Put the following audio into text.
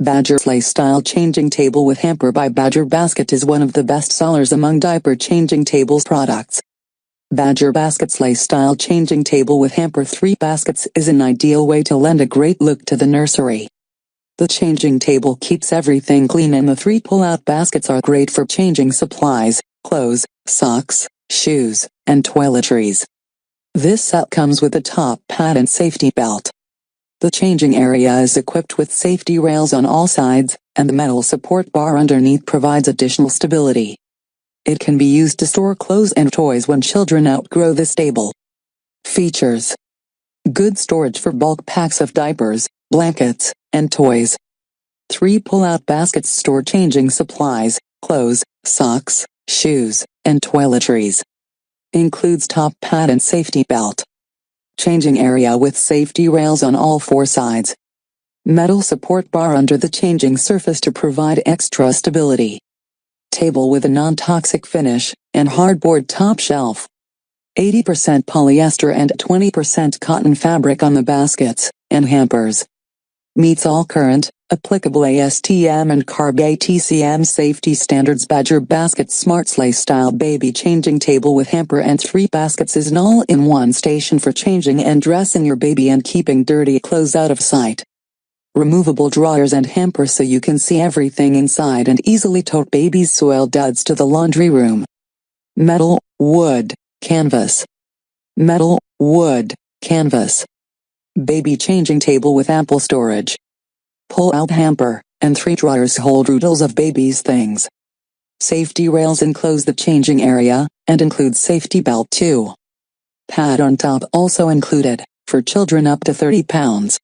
Badger Sleigh Style Changing Table with Hamper by Badger Basket is one of the best sellers among diaper changing tables products. Badger Basket Sleigh Style Changing Table with Hamper 3 baskets is an ideal way to lend a great look to the nursery. The changing table keeps everything clean and the 3 pull-out baskets are great for changing supplies, clothes, socks, shoes, and toiletries. This set comes with a top pad and safety belt. The changing area is equipped with safety rails on all sides, and the metal support bar underneath provides additional stability. It can be used to store clothes and toys when children outgrow the stable. Features: good storage for bulk packs of diapers, blankets, and toys. 3 pull-out baskets store changing supplies, clothes, socks, shoes, and toiletries. Includes top pad and safety belt. Changing area with safety rails on all 4 sides. Metal support bar under the changing surface to provide extra stability. Table with a non-toxic finish, and hardboard top shelf. 80% polyester and 20% cotton fabric on the baskets and hampers. Meets all current, applicable ASTM and CARB ATCM safety standards. Badger Basket Smart Sleigh Style Baby Changing Table with Hamper and 3 baskets is an all-in-one station for changing and dressing your baby and keeping dirty clothes out of sight. Removable drawers and hamper so you can see everything inside and easily tote baby's soiled duds to the laundry room. Metal, wood, canvas. Metal, wood, canvas. Baby changing table with ample storage. Pull-out hamper, and 3 drawers hold oodles of baby's things. Safety rails enclose the changing area, and include safety belt too. Pad on top also included, for children up to 30 pounds.